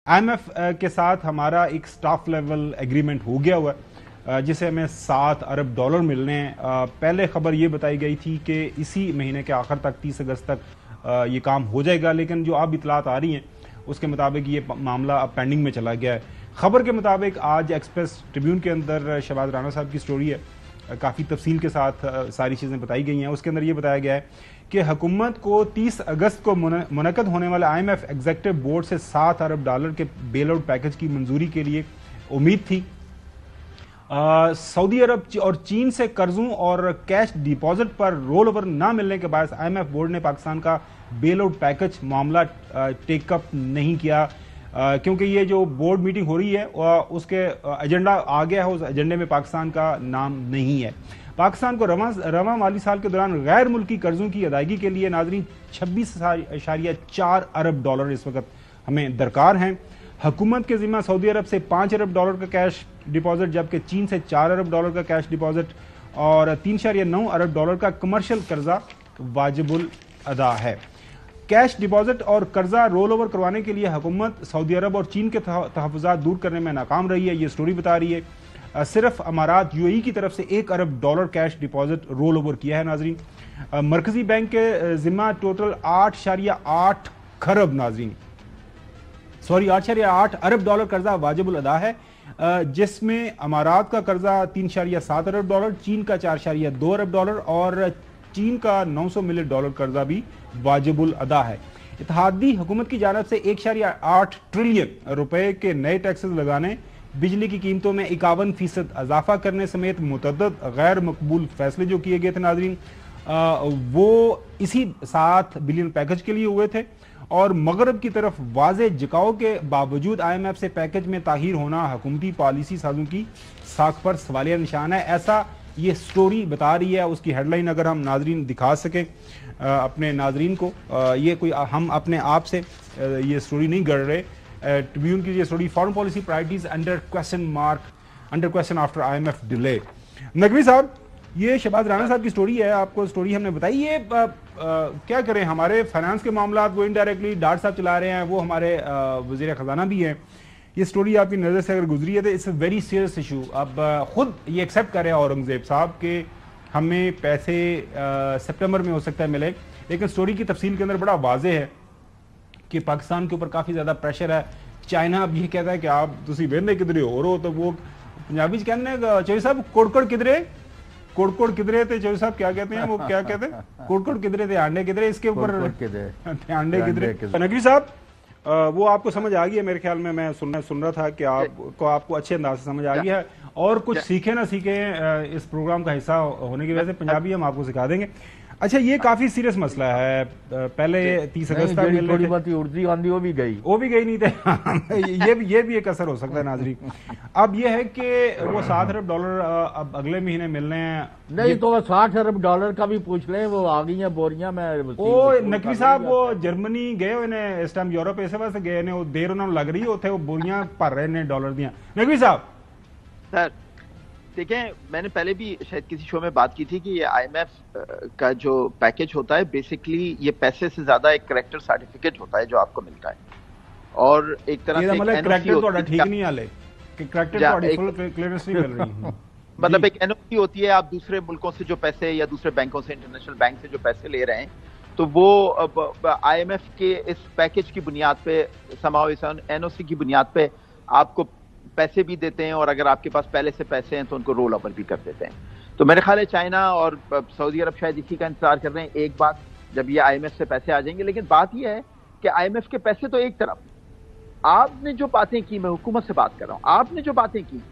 IMF के साथ हमारा एक स्टाफ लेवल एग्रीमेंट हो गया हुआ है जिसे हमें $7 अरब मिलने हैं। पहले खबर ये बताई गई थी कि इसी महीने के आखिर तक 30 अगस्त तक ये काम हो जाएगा, लेकिन जो अब इतलात आ रही हैं उसके मुताबिक ये मामला अब पेंडिंग में चला गया है। खबर के मुताबिक आज एक्सप्रेस ट्रिब्यून के अंदर शहबाज राना साहब की स्टोरी है, काफ़ी तफसील के साथ सारी चीज़ें बताई गई हैं। उसके अंदर ये बताया गया है कि हुकूमत को 30 अगस्त को मुनक़द होने वाले IMF एग्जीक्यूटिव बोर्ड से $7 अरब के बेल आउट पैकेज की मंजूरी के लिए उम्मीद थी। सऊदी अरब और चीन से कर्जों और कैश डिपॉजिट पर रोल ओवर ना मिलने के बाद IMF बोर्ड ने पाकिस्तान का बेल आउट पैकेज मामला टेकअप नहीं किया, क्योंकि ये जो बोर्ड मीटिंग हो रही है उसके एजेंडा आ गया है, उस एजेंडे में पाकिस्तान का नाम नहीं है। पाकिस्तान को रवां माली साल के दौरान गैर मुल्की कर्जों की अदायगी के लिए नाज़रीन 26.4 अरब इस वक्त हमें दरकार हैं। हुकूमत के ज़िम्मा सऊदी अरब से $5 अरब का कैश डिपॉजिट, जबकि चीन से $4 अरब का कैश डिपॉजिट और $3.9 अरब का कमर्शियल कर्जा वाजिबुल अदा है। कैश डिपॉजिट और कर्जा रोल ओवर करवाने के लिए हुकूमत सऊदी अरब और चीन के तहफ़्फ़ुज़ात दूर करने में नाकाम रही है। ये स्टोरी बता रही है सिर्फ अमारात UAE की तरफ से $1 अरब कैश डिपॉजिट रोल ओवर किया है। नाजरीन, मरकजी बैंक के जिम्मा टोटल 8.8 खरब नाजरीन 8.8 अरब कर्जा वाजिबुल अदा है, जिसमें अमारात का कर्जा $3.7 अरब, चीन का $4.2 अरब और चीन का $900 मिलियन कर्जा भी वाजिबुल अदा है। इत्तेहादी हुकूमत की जानिब से 1.8 ट्रिलियन रुपए के नए टैक्सेस लगाने, बिजली की कीमतों में 51% इजाफा करने समेत मुतअद्दिद गैर मकबूल फैसले जो किए गए थे नाजरीन, वो इसी 7 बिलियन पैकेज के लिए हुए थे। और मगरब की तरफ वाज़े झुकाव के बावजूद IMF से पैकेज में ताहीर होना हुकूमती पॉलिसी साजों की साख पर सवालिया निशान है, ऐसा ये स्टोरी बता रही है। उसकी हेडलाइन अगर हम नाजरीन दिखा सकें अपने नाजरीन को, ये कोई हम अपने आप से ये स्टोरी नहीं गढ़ रहे। ट्रिब्यून की ये story, foreign policy priorities under question after IMF delay. Naqvi साहब, ये शहबाज राना साहब की स्टोरी है, आपको स्टोरी हमने बताई। ये क्या करें, हमारे फाइनेंस के मामला वो इनडायरेक्टली डार साहब चला रहे हैं, वो हमारे वज़ीर ख़जाना भी हैं। ये स्टोरी आपकी नज़र से अगर गुजरी है तो it's a very serious issue. अब खुद ये एक्सेप्ट करें औरंगज़ेब साहब के हमें पैसे सितंबर में हो सकता है मिले, लेकिन स्टोरी की तफसील के अंदर बड़ा वाज़े है कि पाकिस्तान के ऊपर काफ़ी ज़्यादा प्रेशर है। चाइना अब ये कहता है कि आप तुसी वेंदे किधरे हो रहो, तो वो पंजाबी च कहने चौधरी साहब कोड़कोड़ किधरे थे, चौधरी साहब क्या कहते हैं, वो क्या कहते हैं, कोड़कोड़ किधरे थे, अंडे किधरे, इसके ऊपर अंडे किधरे। नकवी साहब, वो आपको समझ आ गई है मेरे ख्याल में, मैं सुन रहा था कि आपको अच्छे अंदाज से समझ आ गया है। और कुछ सीखे ना सीखे इस प्रोग्राम का हिस्सा होने की वजह से पंजाबी हम आपको सिखा देंगे। अच्छा, ये काफी सीरियस मसला है। पहले 30 अगस्त तक थोड़ी बहुत उर्दी आंधी वो भी गई नहीं थे ये भी एक असर हो सकता है नाजरीन। अब ये है कि वो $7 अरब अब अगले महीने मिलने हैं। नहीं तो $60 अरब का भी पूछ लें, वो आ गई हैं बोरियां में। ओ नकवी साहब, वो जर्मनी गए हुए ने इस टाइम, यूरोप इस वास्ते गए ने, वो देर उन्होंने लग रही है, वो बोरियां भर रहे ने डॉलर दियां। नकवी साहब सर देखें, मैंने पहले भी शायद किसी शो में बात की थी कि ये IMF का जो पैकेज होता है बेसिकली ये पैसे से ज्यादा एक करेक्टर सर्टिफिकेट होता है जो आपको मिलता है, और एक तरह से मतलब एक NOC होती है। आप दूसरे मुल्कों से जो पैसे या दूसरे बैंकों से, इंटरनेशनल बैंक से जो पैसे ले रहे हैं, तो वो IMF के इस पैकेज की बुनियाद पे, समाओ इस NOC की बुनियाद पे आपको पैसे भी देते हैं, और अगर आपके पास पहले से पैसे हैं तो उनको रोल ओवर भी कर देते हैं। तो मेरे ख्याल है चाइना और सऊदी अरब शायद इसी का इंतजार कर रहे हैं एक बात, जब ये IMF से पैसे आ जाएंगे। लेकिन बात यह है कि IMF के पैसे तो एक तरफ, आपने जो बातें की, मैं हुकूमत से बात कर रहा हूं, आपने जो बातें की,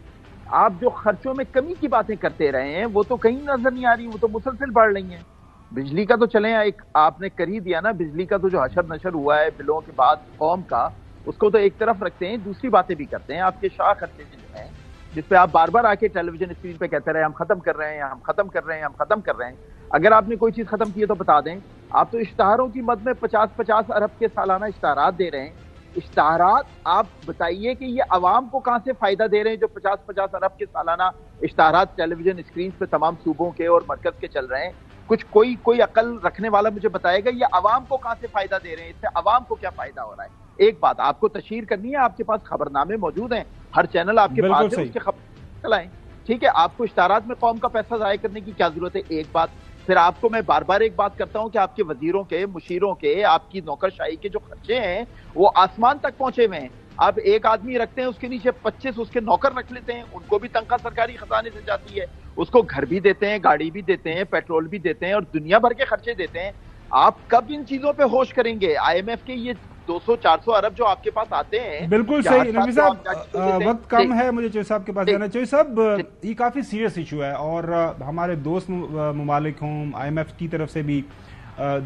आप जो खर्चों में कमी की बातें करते रहे हैं, वो तो कहीं नजर नहीं आ रही, वो तो मुसलसल बढ़ रही हैं। बिजली का तो चले एक आपने कर ही दिया ना, बिजली का तो जो हशर नशर हुआ है बिलों के बाद कौम का, उसको तो एक तरफ रखते हैं, दूसरी बातें भी करते हैं। आपके शाह खर्चे जो हैं, जिसपे आप बार बार आके टेलीविजन स्क्रीन पे कहते रहे हम खत्म कर रहे हैं, हम खत्म कर रहे हैं, हम खत्म कर रहे हैं। अगर आपने कोई चीज खत्म की है तो बता दें। आप तो इश्तहारों की मद में 50-50 अरब के सालाना इश्तहारात दे रहे हैं। इश्तहारात आप बताइए कि ये अवाम को कहां से फायदा दे रहे हैं, जो 50-50 अरब के सालाना इश्तहारात टेलीविजन स्क्रीन पे तमाम सूबों के और मरकज के चल रहे हैं। कुछ कोई अकल रखने वाला मुझे बताएगा ये अवाम को कहां से फायदा दे रहे हैं, इससे अवाम को क्या फायदा हो रहा है। ایک بات آپ کو تشہیر کرنی ہے، آپ کے پاس خبرنامے موجود ہیں، ہر چینل آپ کے پاس ہے، اس کے خبر چلائیں، ٹھیک ہے؟ آپ کو اشتہارات میں قوم کا پیسہ ضائع کرنے کی کیا ضرورت ہے؟ ایک بات. پھر آپ کو میں بار بار ایک بات کرتا ہوں کہ آپ کے وزیروں کے، مشیروں کے، آپ کی نوکرشاہی کے جو خرچے ہیں وہ آسمان تک پہنچے ہوئے ہیں. آپ ایک آدمی رکھتے ہیں، اس کے نیچے 25 اس کے نوکر رکھ لیتے ہیں، ان کو بھی تنخواہ سرکاری خزانے سے جاتی ہے، اس کو گھر بھی دیتے ہیں، گاڑی بھی دیتے ہیں، پیٹرول بھی دیتے ہیں اور دنیا بھر کے خرچے دیتے ہیں. آپ کب ان چیزوں پہ ہوش کریں گے؟ آئی ایم ایف کے یہ 200-400 ارب جو آپ کے پاس آتے ہیں. بالکل صحیح. نقوی صاحب وقت کم ہے، مجھے چوہدری صاحب کے پاس جانا. چوہدری صاحب یہ کافی سیریس ایشو ہے اور ہمارے دوست ممالک ہوں، آئی ایم ایف کی طرف سے بھی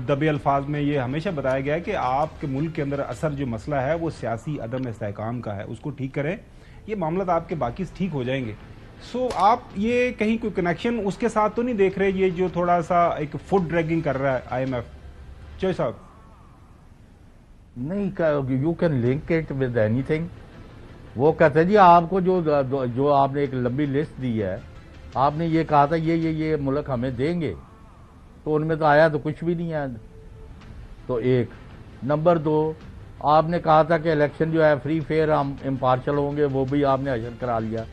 دبے الفاظ میں یہ ہمیشہ بتایا گیا ہے کہ آپ کے ملک کے اندر اثر جو مسئلہ ہے وہ سیاسی عدم استحکام کا ہے، اس کو ٹھیک کریں، یہ معاملات آپ کے باقی ٹھیک ہو جائیں گے. سو آپ یہ کہیں کوئی کنیکشن اس کے ساتھ تو نہیں دیکھ رہے، یہ جو تھوڑا سا ایک فٹ ڈریگنگ کر رہا ہے آئی ایم ایف؟ چوہدری صاحب نہیں، you can link it with any thing. وہ کہتے ہیں جی آپ کو جو آپ نے ایک لمبی لسٹ دی ہے، آپ نے یہ کہا تھا یہ ملک ہمیں دیں گے، تو ان میں تو آیا تو کچھ بھی نہیں ہے. تو ایک نمبر 2، آپ نے کہا تھا کہ الیکشن جو ہے فری فیئر ہم امپارشل ہوں گے، وہ بھی آپ نے حشر کرا لیا،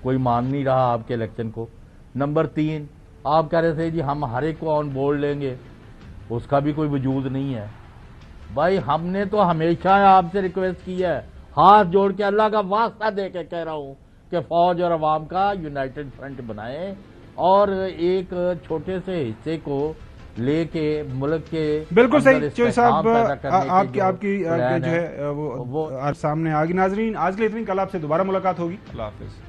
کوئی مان نہیں رہا آپ کے الیکشن کو. نمبر 3، آپ کہہ رہے تھے جی ہم ہر ایک کو آن بورڈ لیں گے، اس کا بھی کوئی وجود نہیں ہے. بھائی ہم نے تو ہمیشہ آپ سے ریکویسٹ کی ہے، ہاتھ جوڑ کے اللہ کا واسطہ دے کے کہہ رہا ہوں کہ فوج اور عوام کا یونائٹڈ فرنٹ بنائیں اور ایک چھوٹے سے حصے کو لے کے ملک کے بالکل صحیح. چوہدری صاحب آپ کی جو ہے وہ سامنے آگے. ناظرین آج کے لیے اتنی، کل آپ سے دوبارہ ملاقات ہوگی. اللہ حافظ.